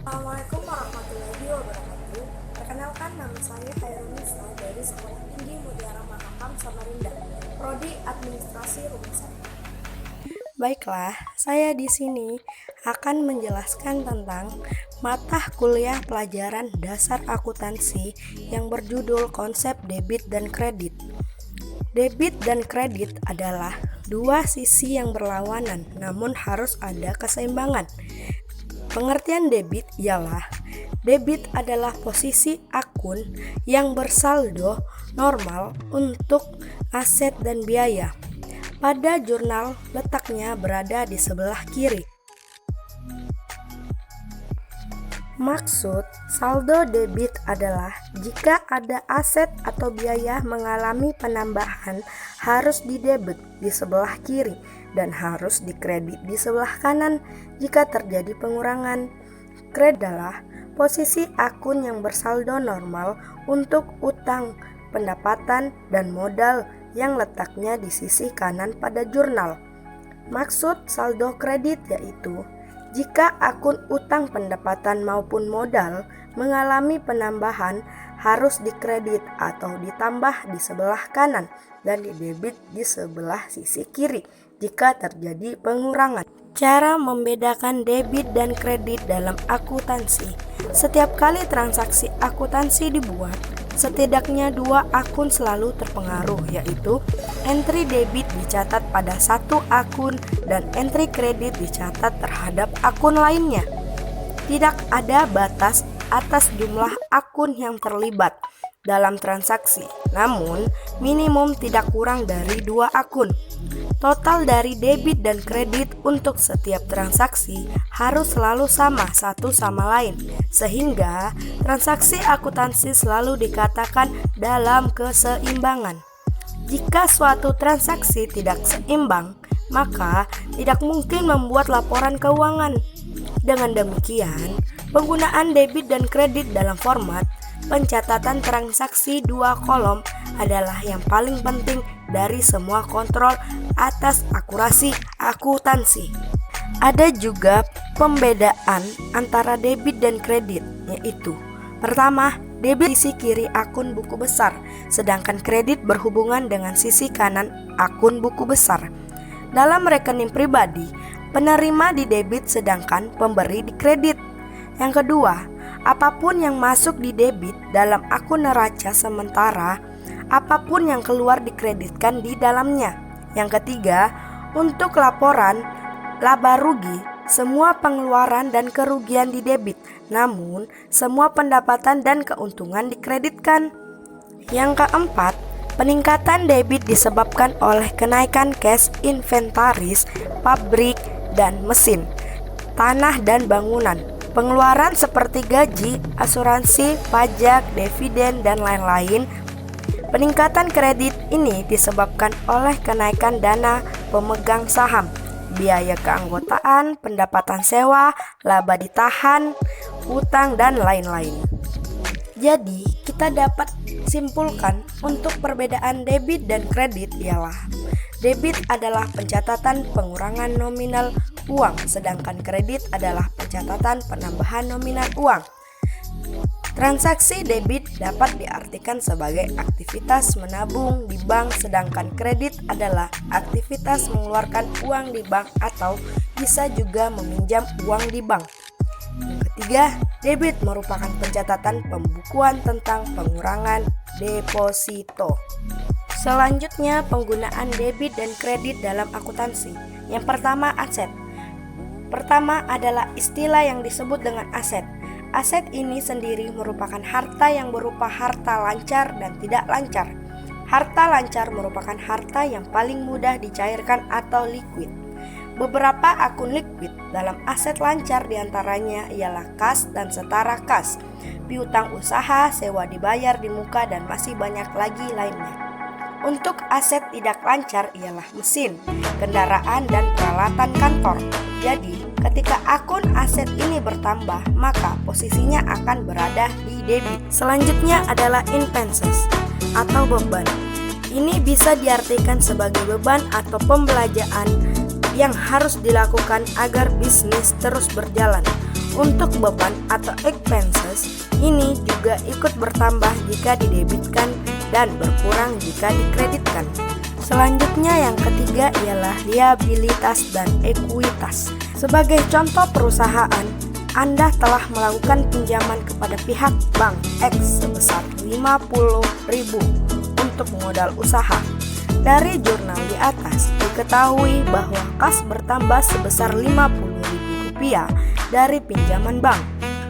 Assalamualaikum warahmatullahi wabarakatuh. Perkenalkan, nama saya Hairunisa dari Sekolah Tinggi Mutiara Mahakam Samarinda, Prodi Administrasi Rumah Sakit. Baiklah, saya di sini akan menjelaskan tentang mata kuliah pelajaran dasar akuntansi yang berjudul konsep debit dan kredit. Debit dan kredit adalah dua sisi yang berlawanan, namun harus ada keseimbangan. Pengertian debit ialah debit adalah posisi akun yang bersaldo normal untuk aset dan biaya. Pada jurnal letaknya berada di sebelah kiri. Maksud saldo debit adalah jika ada aset atau biaya mengalami penambahan harus didebit di sebelah kiri dan harus dikredit di sebelah kanan jika terjadi pengurangan. Kredit adalah posisi akun yang bersaldo normal untuk utang, pendapatan, dan modal yang letaknya di sisi kanan pada jurnal. Maksud saldo kredit yaitu jika akun utang, pendapatan maupun modal mengalami penambahan harus dikredit atau ditambah di sebelah kanan dan didebit di sebelah sisi kiri jika terjadi pengurangan. Cara membedakan debit dan kredit dalam akuntansi. Setiap kali transaksi akuntansi dibuat, setidaknya dua akun selalu terpengaruh, yaitu entry debit dicatat pada satu akun dan entry kredit dicatat terhadap akun lainnya. Tidak ada batas atas jumlah akun yang terlibat dalam transaksi, namun minimum tidak kurang dari dua akun. Total dari debit dan kredit untuk setiap transaksi harus selalu sama satu sama lain, sehingga transaksi akuntansi selalu dikatakan dalam keseimbangan. Jika suatu transaksi tidak seimbang, maka tidak mungkin membuat laporan keuangan. Dengan demikian, penggunaan debit dan kredit dalam format pencatatan transaksi dua kolom adalah yang paling penting dari semua kontrol atas akurasi akuntansi. Ada juga pembedaan antara debit dan kredit, yaitu pertama, debit sisi kiri akun buku besar, sedangkan kredit berhubungan dengan sisi kanan akun buku besar. Dalam rekening pribadi, penerima di debit sedangkan pemberi di kredit. Yang kedua, apapun yang masuk di debit dalam akun neraca sementara, apapun yang keluar dikreditkan di dalamnya. Yang ketiga, untuk laporan laba rugi, semua pengeluaran dan kerugian di debit, namun semua pendapatan dan keuntungan dikreditkan. Yang keempat, peningkatan debit disebabkan oleh kenaikan cash inventaris, pabrik dan mesin, tanah dan bangunan, pengeluaran seperti gaji, asuransi, pajak, dividen, dan lain-lain. Peningkatan kredit ini disebabkan oleh kenaikan dana pemegang saham, biaya keanggotaan, pendapatan sewa, laba ditahan, utang, dan lain-lain. Jadi, kita dapat simpulkan untuk perbedaan debit dan kredit ialah debit adalah pencatatan pengurangan nominal uang, sedangkan kredit adalah pencatatan penambahan nominal uang. Transaksi debit dapat diartikan sebagai aktivitas menabung di bank, sedangkan kredit adalah aktivitas mengeluarkan uang di bank atau bisa juga meminjam uang di bank. Yang ketiga, debit merupakan pencatatan pembukuan tentang pengurangan deposito. Selanjutnya, penggunaan debit dan kredit dalam akuntansi. Yang pertama, aset. Pertama adalah istilah yang disebut dengan aset. Aset ini sendiri merupakan harta yang berupa harta lancar dan tidak lancar. Harta lancar merupakan harta yang paling mudah dicairkan atau liquid. Beberapa akun liquid dalam aset lancar diantaranya ialah kas dan setara kas, piutang usaha, sewa dibayar di muka, dan masih banyak lagi lainnya. Untuk aset tidak lancar ialah mesin, kendaraan, dan peralatan kantor. Jadi, ketika akun aset ini bertambah, maka posisinya akan berada di debit. Selanjutnya adalah expenses atau beban. Ini bisa diartikan sebagai beban atau pembelanjaan yang harus dilakukan agar bisnis terus berjalan. Untuk beban atau expenses ini juga ikut bertambah jika didebitkan dan berkurang jika dikreditkan. Selanjutnya yang ketiga ialah liabilitas dan ekuitas. Sebagai contoh perusahaan, Anda telah melakukan pinjaman kepada pihak bank X sebesar 50.000 untuk modal usaha. Dari jurnal di atas diketahui bahwa kas bertambah sebesar Rp50.000 dari pinjaman bank.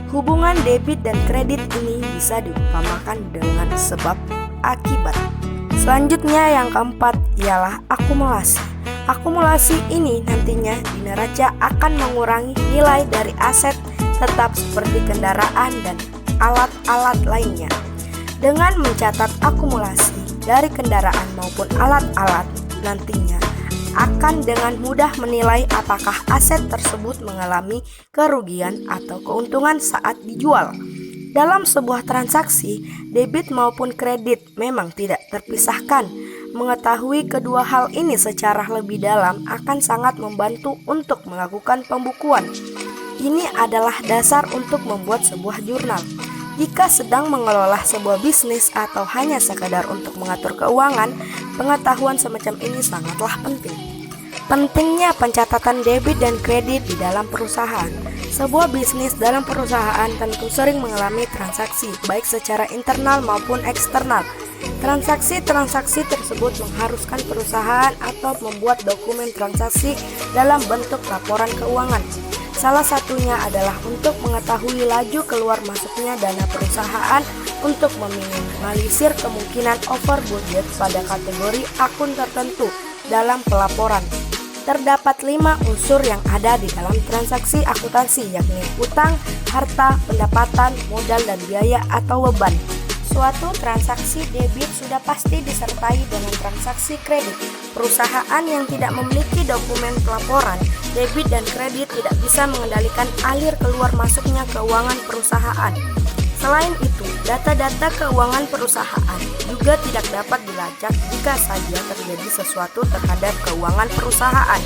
Hubungan debit dan kredit ini bisa diumpamakan dengan sebab akibat. Selanjutnya yang keempat ialah akumulasi. Akumulasi ini nantinya di neraca akan mengurangi nilai dari aset tetap seperti kendaraan dan alat-alat lainnya. Dengan mencatat akumulasi dari kendaraan maupun alat-alat, nantinya akan dengan mudah menilai apakah aset tersebut mengalami kerugian atau keuntungan saat dijual. Dalam sebuah transaksi, debit maupun kredit memang tidak terpisahkan. Mengetahui kedua hal ini secara lebih dalam akan sangat membantu untuk melakukan pembukuan. Ini adalah dasar untuk membuat sebuah jurnal. Jika sedang mengelola sebuah bisnis atau hanya sekadar untuk mengatur keuangan, pengetahuan semacam ini sangatlah penting. Pentingnya pencatatan debit dan kredit di dalam perusahaan. Sebuah bisnis dalam perusahaan tentu sering mengalami transaksi, baik secara internal maupun eksternal. Transaksi-transaksi tersebut mengharuskan perusahaan atau membuat dokumen transaksi dalam bentuk laporan keuangan. Salah satunya adalah untuk mengetahui laju keluar masuknya dana perusahaan untuk meminimalisir kemungkinan over budget pada kategori akun tertentu dalam pelaporan. Terdapat 5 unsur yang ada di dalam transaksi akuntansi, yakni utang, harta, pendapatan, modal, dan biaya atau beban. Suatu transaksi debit sudah pasti disertai dengan transaksi kredit. Perusahaan yang tidak memiliki dokumen pelaporan debit dan kredit tidak bisa mengendalikan alir keluar masuknya keuangan perusahaan. Selain itu, data-data keuangan perusahaan juga tidak dapat dilacak jika saja terjadi sesuatu terhadap keuangan perusahaan.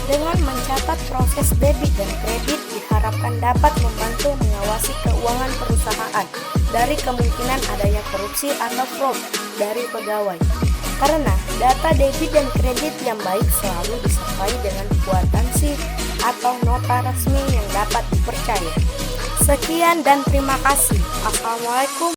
Dengan mencatat proses debit dan kredit diharapkan dapat membantu mengawasi keuangan perusahaan dari kemungkinan adanya korupsi atau fraud dari pegawai. Karena data debit dan kredit yang baik selalu disertai dengan kwitansi atau nota resmi yang dapat dipercaya. Sekian dan terima kasih. Assalamualaikum.